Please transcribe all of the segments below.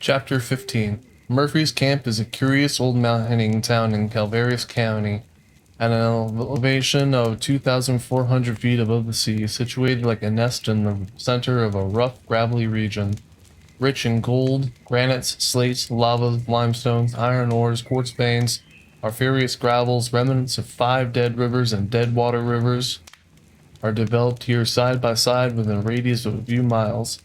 Chapter 15. Murphy's Camp is a curious old mining town in Calvaris County, at an elevation of 2,400 feet above the sea, situated like a nest in the center of a rough, gravelly region, rich in gold, granites, slates, lavas, limestones, iron ores, quartz veins, auriferious gravels, remnants of 5 dead rivers and dead water rivers are developed here side by side within a radius of a few miles,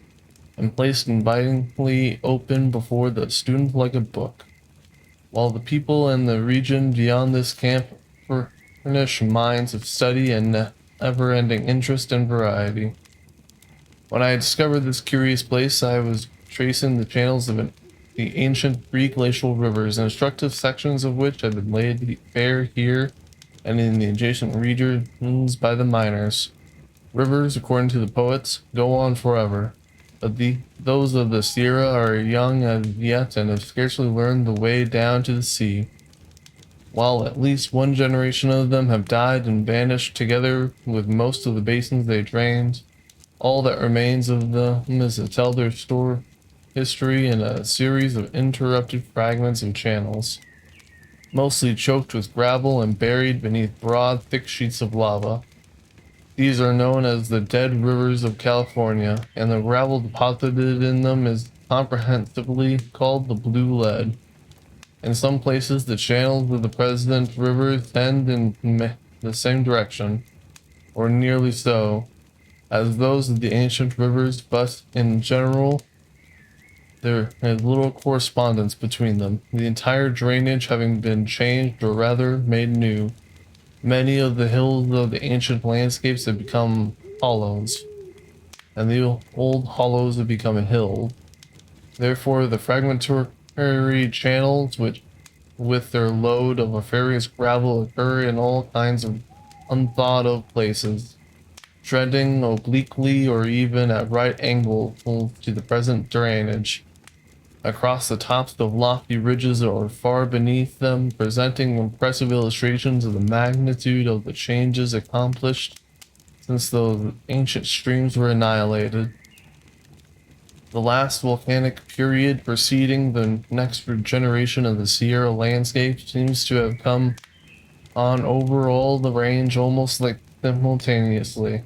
and placed invitingly open before the student like a book, while the people in the region beyond this camp furnish minds of study and never-ending interest and variety. When I discovered this curious place, I was tracing the channels of the ancient Greek glacial rivers, instructive sections of which have been laid bare here and in the adjacent regions by the miners. Rivers, according to the poets, go on forever, but those of the Sierra are young as yet and have scarcely learned the way down to the sea, while at least one generation of them have died and vanished together with most of the basins they drained. All that remains of them is to tell their history in a series of interrupted fragments of channels, mostly choked with gravel and buried beneath broad, thick sheets of lava. These are known as the Dead Rivers of California, and the gravel deposited in them is comprehensively called the Blue Lead. In some places, the channels of the present rivers tend in the same direction, or nearly so, as those of the ancient rivers, but in general, there is little correspondence between them, the entire drainage having been changed or rather made new. Many of the hills of the ancient landscapes have become hollows, and the old hollows have become a hill. Therefore, the fragmentary channels, which, with their load of auriferious gravel, occur in all kinds of unthought of places, trending obliquely or even at right angles to the present drainage, across the tops of lofty ridges or far beneath them, presenting impressive illustrations of the magnitude of the changes accomplished since those ancient streams were annihilated. The last volcanic period preceding the next generation of the Sierra landscape seems to have come on over all the range almost like simultaneously.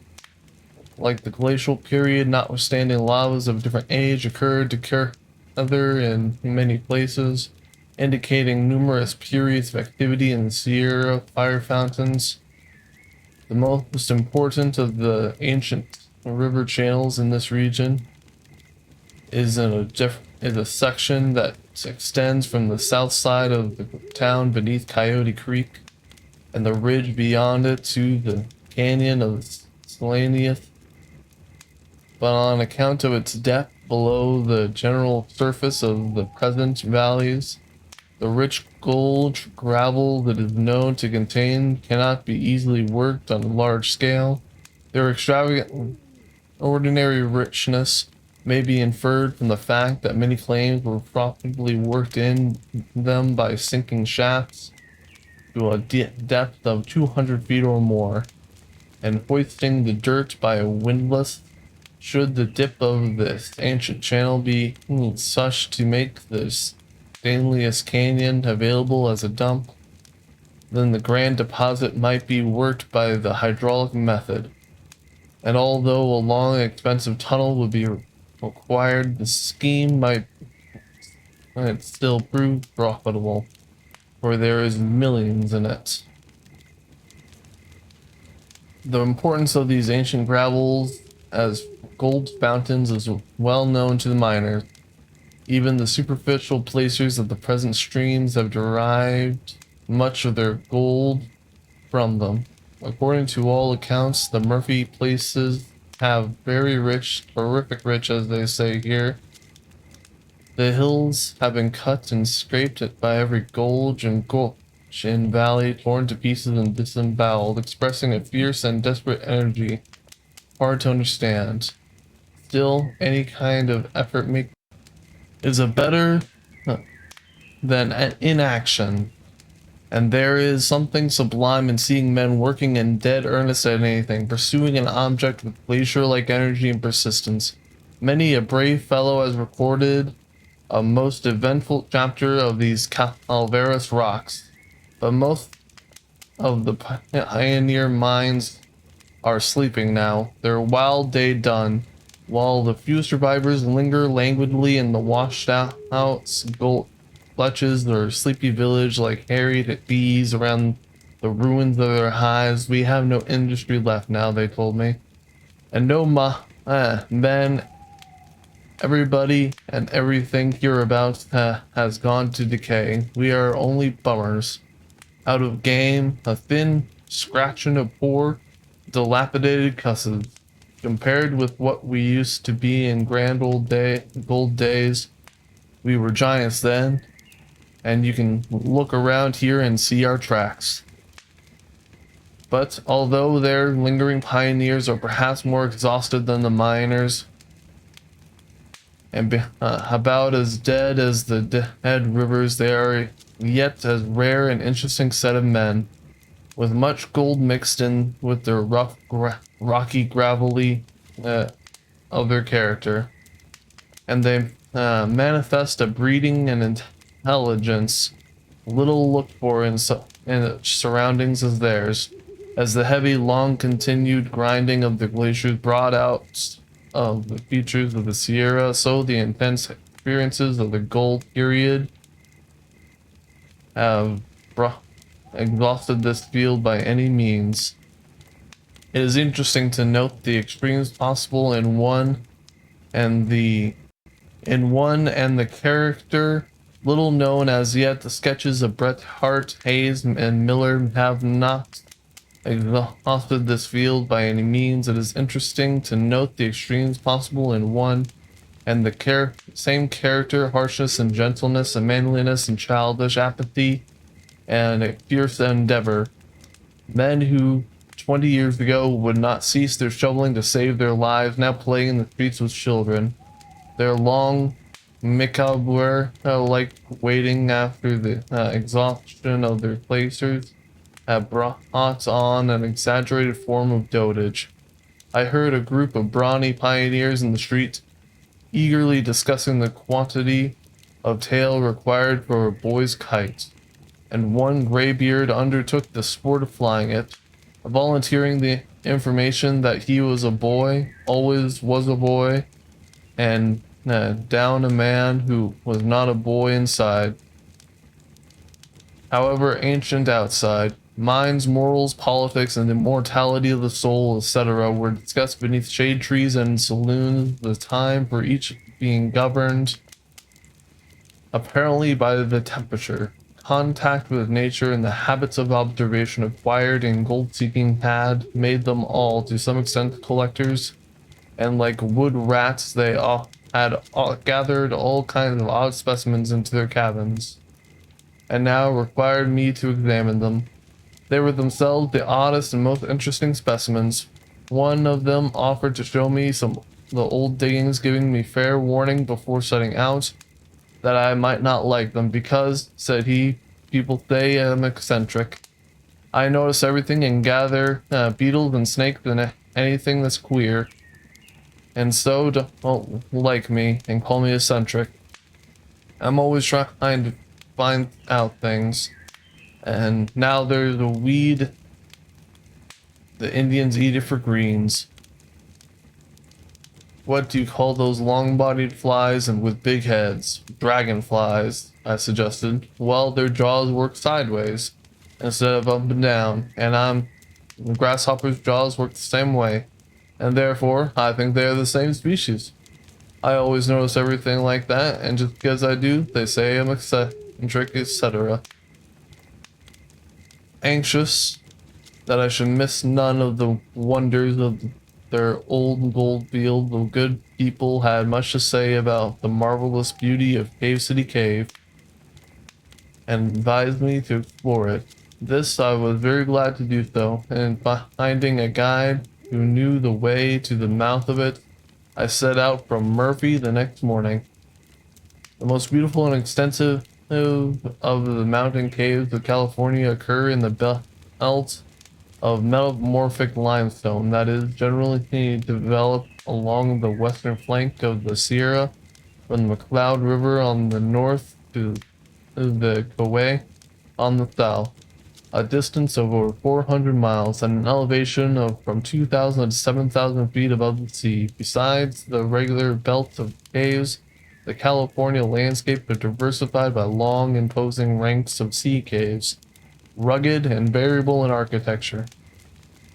Like the glacial period, notwithstanding lavas of different age occurred together in many places, indicating numerous periods of activity in the Sierra fire fountains. The most important of the ancient river channels in this region is a section that extends from the south side of the town beneath Coyote Creek and the ridge beyond it to the canyon of Slanieth. But on account of its depth below the general surface of the present valleys, the rich gold gravel that is known to contain cannot be easily worked on a large scale. Their extravagant ordinary richness may be inferred from the fact that many claims were probably worked in them by sinking shafts to a depth of 200 feet or more, and hoisting the dirt by a windlass. Should the dip of this ancient channel be such to make the Stanley's Canyon available as a dump, then the grand deposit might be worked by the hydraulic method. And although a long and expensive tunnel would be required, the scheme might still prove profitable, for there is millions in it. The importance of these ancient gravels as gold fountains is well known to the miners. Even the superficial placers of the present streams have derived much of their gold from them. According to all accounts, the Murphy places have very rich, terrific rich as they say here. The hills have been cut and scraped by every gulch and valley, torn to pieces and disemboweled, expressing a fierce and desperate energy hard to understand. Still, any kind of effort is a better than inaction, and there is something sublime in seeing men working in dead earnest at anything, pursuing an object with glacier-like energy and persistence. Many a brave fellow has recorded a most eventful chapter of these Calvaris rocks. But most of the pioneer minds are sleeping now, their wild day done, while the few survivors linger languidly in the washed out gold clutches or sleepy village like harried bees around the ruins of their hives. We have no industry left now, they told me. And no then everybody and everything hereabouts has gone to decay. We are only bummers. Out of game, a thin scratching of poor, dilapidated cusses. Compared with what we used to be in grand gold days, we were giants then, and you can look around here and see our tracks. But although their lingering pioneers are perhaps more exhausted than the miners, and about as dead as the dead rivers, they are yet as rare and interesting set of men, with much gold mixed in with their rough, rocky, gravelly of their character. And they manifest a breeding and intelligence little looked for in surroundings as theirs, as the heavy, long-continued grinding of the glaciers brought out of the features of the Sierra, so the intense experiences of the gold period have exhausted this field by any means. It is interesting to note the extremes possible in one and the character little known as yet. The sketches of Bret Hart, Hayes, and Miller have not exhausted this field by any means. It is interesting to note the extremes possible in one and the same character, harshness and gentleness, and manliness and childish apathy, and a fierce endeavor. Men who 20 years ago would not cease their shoveling to save their lives, now playing in the streets with children. Their long macabre, like waiting after the exhaustion of their placers, have brought on an exaggerated form of dotage. I heard a group of brawny pioneers in the street eagerly discussing the quantity of tail required for a boy's kite, and one graybeard undertook the sport of flying it, volunteering the information that he was a boy, always was a boy, and down a man who was not a boy inside, however ancient outside. Minds, morals, politics, and the immortality of the soul, etc., were discussed beneath shade trees and saloons, the time for each being governed apparently by the temperature. Contact with nature and the habits of observation acquired in gold seeking had made them all, to some extent, collectors, and like wood rats, they had gathered all kinds of odd specimens into their cabins, and now required me to examine them. They were themselves the oddest and most interesting specimens. One of them offered to show me some of the old diggings, giving me fair warning before setting out that I might not like them because, said he, people say I'm eccentric. I notice everything and gather beetles and snakes and anything that's queer, and so don't like me and call me eccentric. I'm always trying to find out things. And now there's a weed. The Indians eat it for greens. What do you call those long-bodied flies and with big heads? Dragonflies, I suggested. Well, their jaws work sideways instead of up and down, and grasshoppers' jaws work the same way, and therefore I think they are the same species. I always notice everything like that, and just because I do, they say I'm eccentric, etc. Anxious that I should miss none of the wonders of their old gold field, the good people had much to say about the marvelous beauty of Cave City Cave, and advised me to explore it. This I was very glad to do so, and finding a guide who knew the way to the mouth of it, I set out from Murphy the next morning. The most beautiful and extensive of the mountain caves of California occur in the belt of metamorphic limestone that is generally developed along the western flank of the Sierra, from the McLeod River on the north to the Kauai on the south, a distance of over 400 miles and an elevation of from 2,000 to 7,000 feet above the sea. Besides the regular belt of caves, the California landscape is diversified by long, imposing ranks of sea caves, rugged and variable in architecture.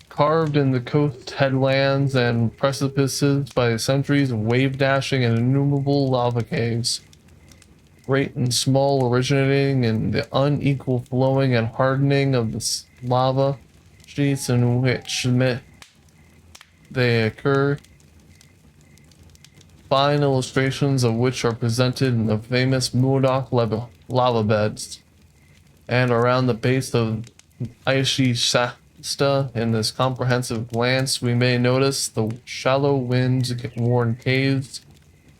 Carved in the coast headlands and precipices by centuries of wave dashing and innumerable lava caves, great and small, originating in the unequal flowing and hardening of the lava sheets in which they occur, fine illustrations of which are presented in the famous Modoc lava beds, and around the base of Aishi Shasta. In this comprehensive glance, we may notice the shallow wind-worn caves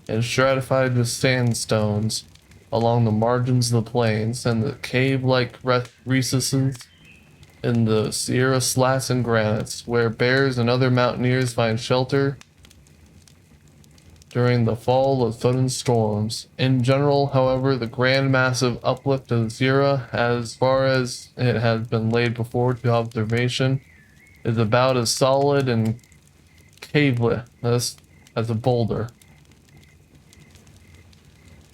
and stratified with sandstones along the margins of the plains, and the cave-like recesses in the Sierra slats and granites, where bears and other mountaineers find shelter during the fall of sudden storms. In general, however, the grand massive uplift of the Sierra, as far as it has been laid before to observation, is about as solid and caveless as a boulder.